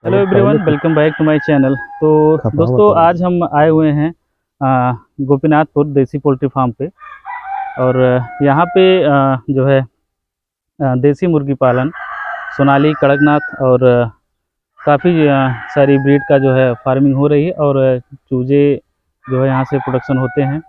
Hello everyone, welcome back to my channel. तो दोस्तों, आज हम आए हुए हैं गोपीनाथपुर देसी पोल्ट्री फार्म पे। और यहाँ पे जो है देसी मुर्गी पालन, सोनाली, कड़कनाथ और काफ़ी सारी ब्रीड का जो है फार्मिंग हो रही है। और चूजे जो है यहाँ से प्रोडक्शन होते हैं।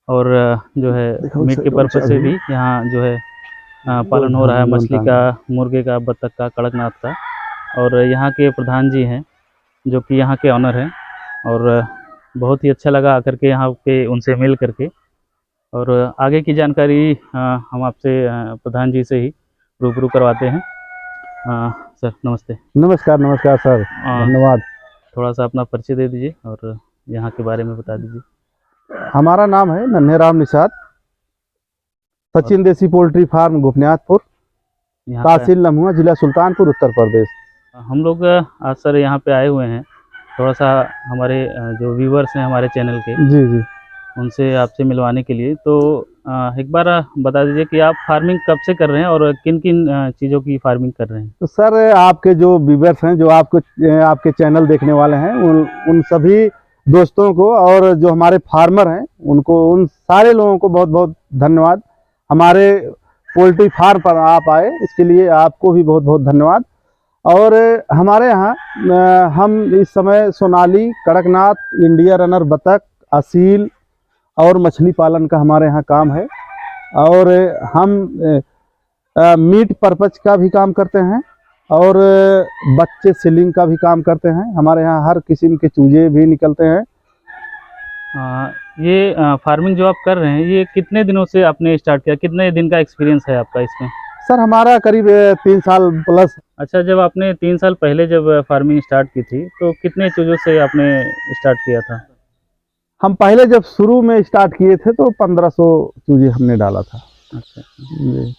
और जो है मीट के पर्पज से भी यहाँ जो है पालन हो रहा है, मछली का, मुर्गे का, बत्तख का, कड़कनाथ का। और यहाँ के प्रधान जी हैं जो कि यहाँ के ऑनर हैं। और बहुत ही अच्छा लगा आकर के यहाँ पे उनसे मिल करके। और आगे की जानकारी हम आपसे प्रधान जी से ही रूबरू करवाते हैं। सर नमस्ते। नमस्कार। नमस्कार सर, धन्यवाद। थोड़ा सा अपना परिचय दे दीजिए और यहाँ के बारे में बता दीजिए। हमारा नाम है नन्हेराम निषाद, सचिन देसी पोल्ट्री फार्म गोपीनाथपुर, तहसील लम्हुआ, जिला सुल्तानपुर, उत्तर प्रदेश। हम लोग आज सर यहाँ पे आए हुए हैं, थोड़ा सा हमारे जो व्यूवर्स हैं हमारे चैनल के, जी उनसे आपसे मिलवाने के लिए। तो एक बार बता दीजिए कि आप फार्मिंग कब से कर रहे हैं और किन किन चीज़ों की फार्मिंग कर रहे हैं। तो सर, आपके जो व्यूवर्स हैं, जो आपके चैनल देखने वाले हैं, उन सभी दोस्तों को और जो हमारे फार्मर हैं उनको, उन सारे लोगों को बहुत बहुत धन्यवाद। हमारे पोल्ट्री फार्म पर आप आए, इसके लिए आपको भी बहुत बहुत धन्यवाद। और हमारे यहाँ हम इस समय सोनाली, कड़कनाथ, इंडिया रनर, बतख, असील और मछली पालन का हमारे यहाँ काम है। और हम मीट पर्पज का भी काम करते हैं और बच्चे सेलिंग का भी काम करते हैं। हमारे यहाँ हर किस्म के चूजे भी निकलते हैं। ये फार्मिंग जो आप कर रहे हैं, ये कितने दिनों से आपने स्टार्ट किया, कितने दिन का एक्सपीरियंस है आपका इसमें? सर, हमारा करीब 3 साल प्लस। अच्छा, जब आपने 3 साल पहले जब फार्मिंग स्टार्ट की थी तो कितने चूजों से आपने स्टार्ट किया था? हम पहले जब शुरू में स्टार्ट किए थे तो 1500 चूजे हमने डाला था। अच्छा जी।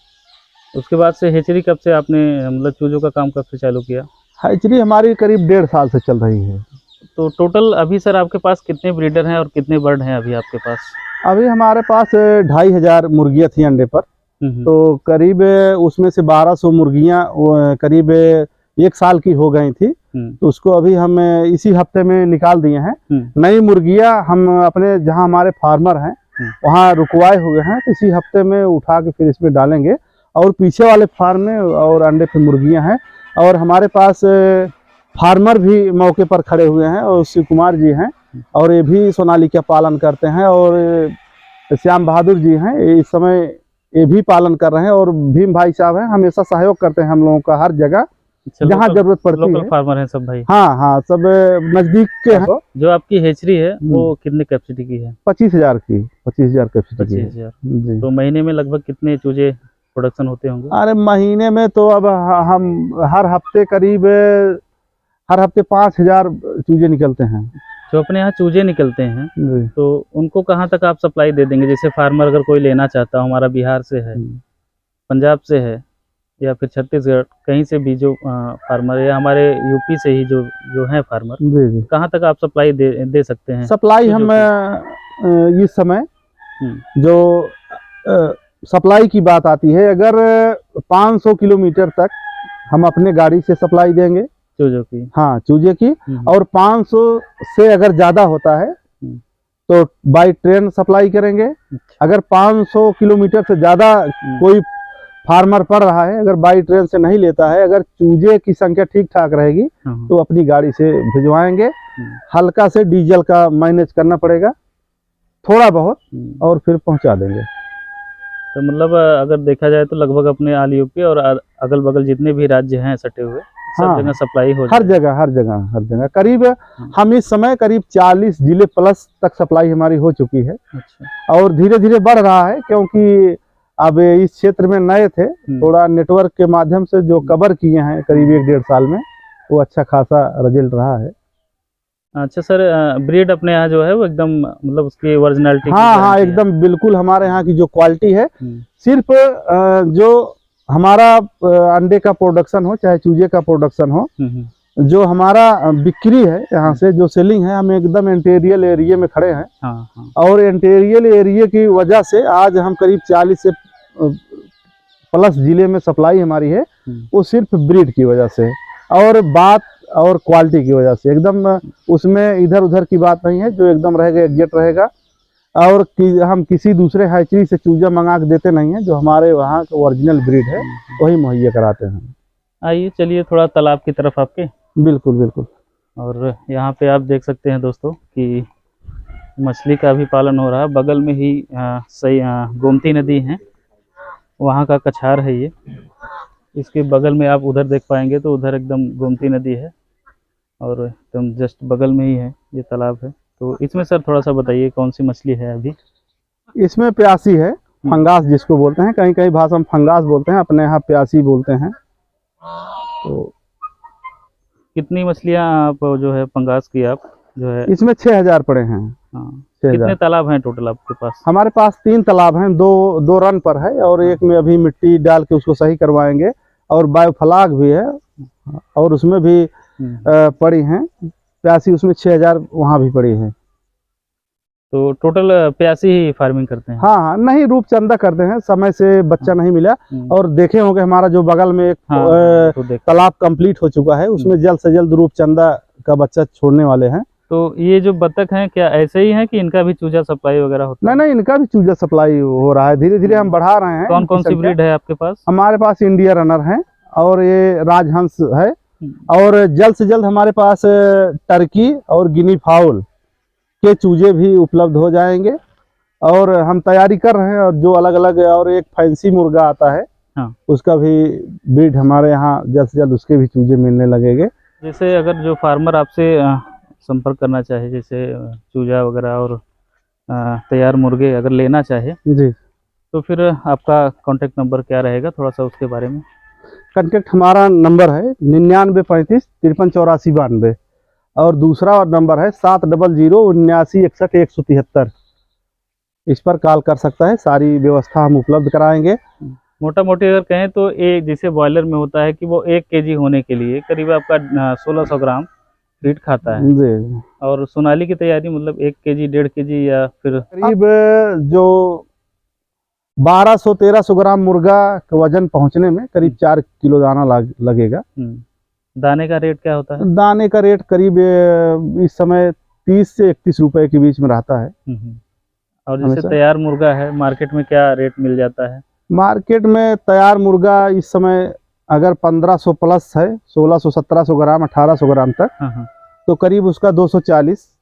उसके बाद से हेचरी कब से आपने, मतलब चूजों का काम कब से चालू किया? हेचरी हमारी करीब 1.5 साल से चल रही है। तो टोटल अभी सर आपके पास कितने ब्रीडर हैं और कितने बर्ड हैं अभी आपके पास? अभी हमारे पास 2500 मुर्गियाँ थी अंडे पर। तो करीब उसमें से 1200 मुर्गियाँ करीब 1 साल की हो गई थी। तो उसको अभी हम इसी हफ्ते में निकाल दिए हैं। नई मुर्गियाँ हम अपने जहाँ हमारे फार्मर हैं वहाँ रुकवाए हुए हैं, तो इसी हफ्ते में उठा के फिर इसमें डालेंगे। और पीछे वाले फार्म में और अंडे पे मुर्गियाँ हैं। और हमारे पास फार्मर भी मौके पर खड़े हुए हैं और शिव कुमार जी हैं, और ये भी सोनाली का पालन करते हैं। और श्याम बहादुर जी हैं, इस समय ये भी पालन कर रहे हैं। और भीम भाई साहब हैं, हमेशा सहयोग करते हैं हम लोगों का हर जगह जहाँ जरूरत पड़ती है। फार्मर हैं सब भाई? हाँ, सब नजदीक के हैं। जो आपकी हेचरी है वो कितने कैपेसिटी की है? 25,000 की, 25,000 कैपेसिटी की है। 25,000। तो महीने में लगभग कितने चूजे प्रोडक्शन होते होंगे? अरे महीने में तो अब हम हर हफ्ते 5,000 चूजे निकलते हैं। जो अपने यहाँ चूजे निकलते हैं तो उनको कहाँ तक आप सप्लाई दे देंगे? जैसे फार्मर अगर कोई लेना चाहता हो, हमारा बिहार से है, पंजाब से है, या फिर छत्तीसगढ़, कहीं से भी जो फार्मर है, हमारे यूपी से ही जो है फार्मर, कहाँ तक आप सप्लाई दे सकते हैं? सप्लाई हम इस समय जो सप्लाई की बात आती है, अगर 500 किलोमीटर तक हम अपने गाड़ी से सप्लाई देंगे चूजों की। हाँ, चूजे की। और 500 से अगर ज़्यादा होता है तो बाई ट्रेन सप्लाई करेंगे। अगर 500 किलोमीटर से ज़्यादा कोई फार्मर पड़ रहा है, अगर बाई ट्रेन से नहीं लेता है, अगर चूजे की संख्या ठीक ठाक रहेगी तो अपनी गाड़ी से भिजवाएंगे। हल्का से डीजल का मैनेज करना पड़ेगा थोड़ा बहुत, और फिर पहुंचा देंगे। तो मतलब अगर देखा जाए तो लगभग अपने ऑल यूपी और अगल बगल जितने भी राज्य हैं सटे हुए, सब जगह सप्लाई हो हर जगह करीब हम इस समय करीब 40 जिले प्लस तक सप्लाई हमारी हो चुकी है। अच्छा। और धीरे धीरे बढ़ रहा है, क्योंकि अब इस क्षेत्र में नए थे, थोड़ा नेटवर्क के माध्यम से जो कवर किए हैं करीब 1-1.5 साल में, वो अच्छा खासा रिजल्ट रहा है। अच्छा सर, ब्रीड अपने यहाँ जो है वो एकदम, मतलब उसकी ओरिजिनलिटी? हाँ, एकदम बिल्कुल हमारे यहाँ की जो क्वालिटी है, सिर्फ जो हमारा अंडे का प्रोडक्शन हो चाहे चूजे का प्रोडक्शन हो, जो हमारा बिक्री है यहाँ से जो सेलिंग है, हम एकदम इंटीरियर एरिया में खड़े हैं। और इंटीरियर एरिया की वजह से आज हम करीब 40 से प्लस जिले में सप्लाई हमारी है, वो सिर्फ ब्रीड की वजह से। और बात और क्वालिटी की वजह से एकदम उसमें इधर उधर की बात नहीं है, जो एकदम रहेगा एग्जैक्ट रहेगा। और हम किसी दूसरे हैचरी से चूजा मंगा के देते नहीं हैं, जो हमारे वहाँ का ओरिजिनल ब्रीड है वही मुहैया कराते हैं। आइए चलिए थोड़ा तालाब की तरफ आपके। बिल्कुल बिल्कुल। और यहाँ पे आप देख सकते हैं दोस्तों कि मछली का भी पालन हो रहा है। बगल में ही सही गोमती नदी है, वहाँ का कछार है ये। इसके बगल में आप उधर देख पाएंगे तो उधर एकदम गोमती नदी है और एकदम जस्ट बगल में ही है ये तालाब है। तो इसमें सर थोड़ा सा बताइए कौन सी मछली है अभी? इसमें प्यासी है, फंगास जिसको बोलते हैं, कहीं कहीं भाषा में फंगास बोलते हैं, अपने यहाँ प्यासी बोलते हैं। तो कितनी मछलियाँ आप जो है फंगास की आप जो है? इसमें 6000 पड़े हैं। हाँ, कितने तालाब हैं टोटल आपके पास? हमारे पास 3 तालाब हैं, दो रन पर है और एक में अभी मिट्टी डाल के उसको सही करवाएंगे, और बायोफ्लाग भी है और उसमें भी पड़ी हैं प्यासी, उसमें 6000 वहाँ भी पड़ी है। तो टोटल प्यासी ही फार्मिंग करते हैं? हाँ, नहीं रूपचंदा करते हैं, समय से बच्चा नहीं मिला। और देखे होंगे हमारा जो बगल में एक तालाब कंप्लीट हो चुका है, उसमें जल्द से जल्द रूपचंदा का बच्चा छोड़ने वाले हैं। तो ये जो बत्तख हैं क्या ऐसे ही हैं कि इनका भी चूजा सप्लाई वगैरह होता है? नहीं, इनका भी चूजा सप्लाई हो रहा है, धीरे धीरे हम बढ़ा रहे हैं। कौन कौन सी ब्रीड है आपके पास? हमारे पास इंडिया रनर है और ये राजहंस है, और जल्द से जल्द हमारे पास टर्की और गिनी फाउल के चूजे भी उपलब्ध हो जाएंगे। और हम तैयारी कर रहे हैं, और जो अलग अलग और एक फैंसी मुर्गा आता है, हाँ, उसका भी ब्रीड हमारे यहाँ जल्द से जल्द उसके भी चूजे मिलने लगेंगे। जैसे अगर जो फार्मर आपसे संपर्क करना चाहे, जैसे चूजा वगैरह और तैयार मुर्गे अगर लेना चाहे जी, तो फिर आपका कांटेक्ट नंबर क्या रहेगा, थोड़ा सा उसके बारे में? कांटेक्ट हमारा नंबर है 9935 538492, और दूसरा नंबर है 700791 इस पर कॉल कर सकता है, सारी व्यवस्था हम उपलब्ध कराएंगे। मोटा मोटी अगर कहें तो एक जैसे बॉयलर में होता है कि वो 1 kg होने के लिए करीब आपका 1600 ग्राम फीड खाता है जी। और सोनाली की तैयारी मतलब 1 kg 1.5 kg या फिर करीब जो 1200-1300 ग्राम मुर्गा का वजन पहुंचने में करीब 4 किलो दाना लगेगा। दाने का रेट क्या होता है? दाने का रेट करीब इस समय 30 से 31 रुपए के बीच में रहता है। और जैसे तैयार मुर्गा है मार्केट में क्या रेट मिल जाता है? मार्केट में तैयार मुर्गा इस समय अगर 1500 प्लस है, 1600-1700 ग्राम 1800 ग्राम तक, तो करीब उसका 240।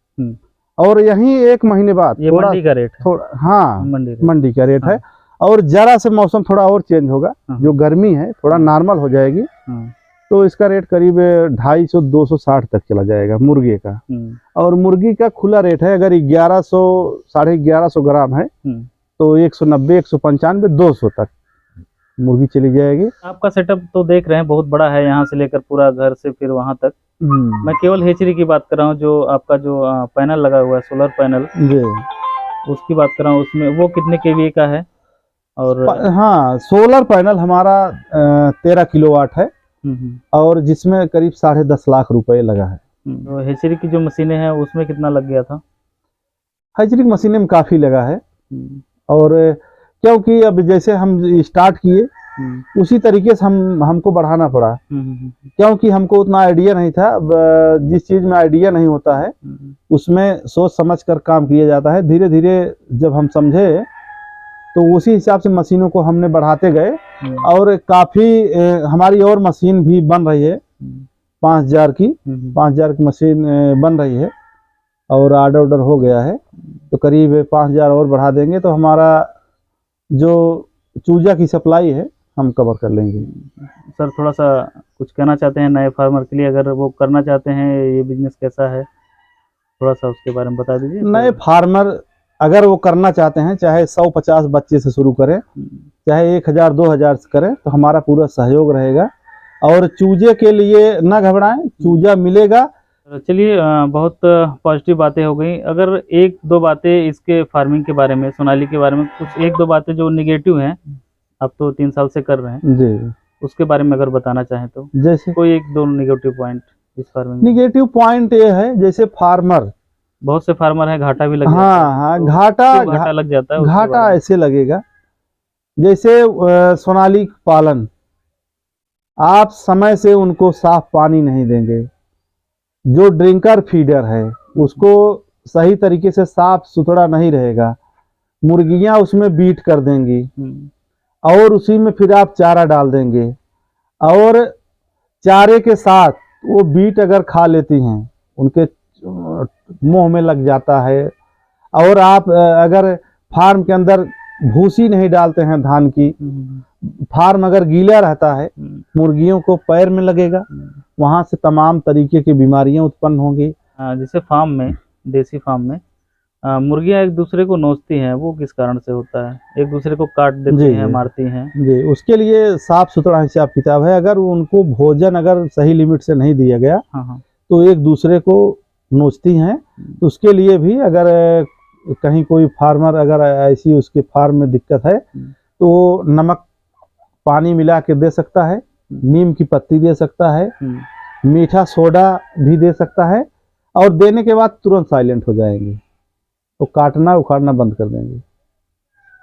और यही 1 महीने बाद ये मंडी का रेट है? हाँ, मंडी का रेट है। और जरा से मौसम थोड़ा और चेंज होगा, जो गर्मी है थोड़ा नॉर्मल हो जाएगी, तो इसका रेट करीब 250-260 तक चला जाएगा मुर्गे का। और मुर्गी का खुला रेट है, अगर 1100-1150 ग्राम है तो 190-195, 200 तक मुर्गी चली जाएगी। आपका सेटअप तो देख रहे हैं बहुत बड़ा है, यहाँ से लेकर पूरा घर से फिर वहाँ तक। मैं केवल हेचरी की बात कर रहा हूँ, जो आपका जो पैनल लगा हुआ है सोलर पैनल जी, उसकी बात कर रहा हूँ। उसमें वो कितने केवीए का है? और हाँ, सोलर पैनल हमारा 13 किलोवाट है, और जिसमें करीब 10.5 लाख रुपए लगा है। तो हेचरी की जो मशीनें हैं उसमें कितना लग गया था? हेचरी की मशीनें में काफी लगा है, और क्योंकि अब जैसे हम स्टार्ट किए उसी तरीके से हमको बढ़ाना पड़ा, क्योंकि हमको उतना आइडिया नहीं था। जिस चीज में आइडिया नहीं होता है उसमें सोच समझ कर काम किया जाता है। धीरे धीरे जब हम समझे तो उसी हिसाब से मशीनों को हमने बढ़ाते गए, और काफी हमारी और मशीन भी बन रही है, 5000 की मशीन बन रही है, और ऑर्डर हो गया है। तो करीब 5000 और बढ़ा देंगे तो हमारा जो चूजा की सप्लाई है हम कवर कर लेंगे। सर थोड़ा सा कुछ कहना चाहते हैं नए फार्मर के लिए, अगर वो करना चाहते हैं ये बिजनेस कैसा है, थोड़ा सा उसके बारे में बता दीजिए। नए फार्मर अगर वो करना चाहते हैं, चाहे 150 बच्चे से शुरू करें, चाहे 1000-2000 से करें, तो हमारा पूरा सहयोग रहेगा। और चूजे के लिए ना घबराएं, चूजा मिलेगा। चलिए बहुत पॉजिटिव बातें हो गई। अगर 1-2 बातें इसके फार्मिंग के बारे में, सोनाली के बारे में, कुछ 1-2 बातें जो नेगेटिव हैं, आप तो 3 साल से कर रहे हैं जी, उसके बारे में अगर बताना चाहें तो। जैसे कोई 1-2 नेगेटिव पॉइंट इस फार्मिंग? नेगेटिव पॉइंट ये है, जैसे फार्मर, बहुत से फार्मर है घाटा भी लग जाता है। हाँ, तो घाटा लग जाता है। घाटा ऐसे लगेगा जैसे सोनाली पालन, आप समय से उनको साफ पानी नहीं देंगे, जो ड्रिंकर फीडर है उसको सही तरीके से साफ सुथरा नहीं रहेगा, मुर्गियां उसमें बीट कर देंगी और उसी में फिर आप चारा डाल देंगे और चारे के साथ वो बीट अगर खा लेती हैं उनके मुंह में लग जाता है। और आप अगर फार्म के अंदर भूसी नहीं डालते हैं धान की, फार्म अगर गीला रहता है मुर्गियों को पैर में लगेगा, वहां से तमाम तरीके की बीमारियां उत्पन्न होंगी। जैसे फार्म में, देसी फार्म में मुर्गियां एक दूसरे को नोचती हैं, वो किस कारण से होता है? एक दूसरे को काट देती हैं, मारती हैं? जी, उसके लिए साफ सुथरा हिसाब किताब है। अगर उनको भोजन अगर सही लिमिट से नहीं दिया गया तो एक दूसरे को नोचती हैं। तो उसके लिए भी अगर कहीं कोई फार्मर अगर ऐसी उसके फार्म में दिक्कत है तो नमक पानी मिला के दे सकता है, नीम की पत्ती दे सकता है, मीठा सोडा भी दे सकता है और देने के बाद तुरंत साइलेंट हो जाएंगे, तो काटना उखाड़ना बंद कर देंगे।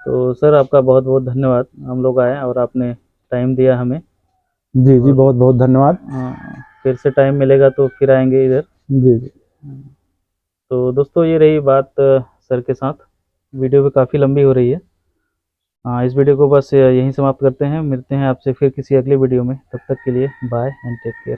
तो सर आपका बहुत बहुत धन्यवाद, हम लोग आए और आपने टाइम दिया हमें। जी जी, बहुत बहुत धन्यवाद। फिर से टाइम मिलेगा तो फिर आएंगे इधर। जी जी। तो दोस्तों ये रही बात सर के साथ। वीडियो भी काफ़ी लंबी हो रही है। इस वीडियो को बस यहीं समाप्त करते हैं। मिलते हैं आपसे फिर किसी अगले वीडियो में। तब तक के लिए बाय एंड टेक केयर।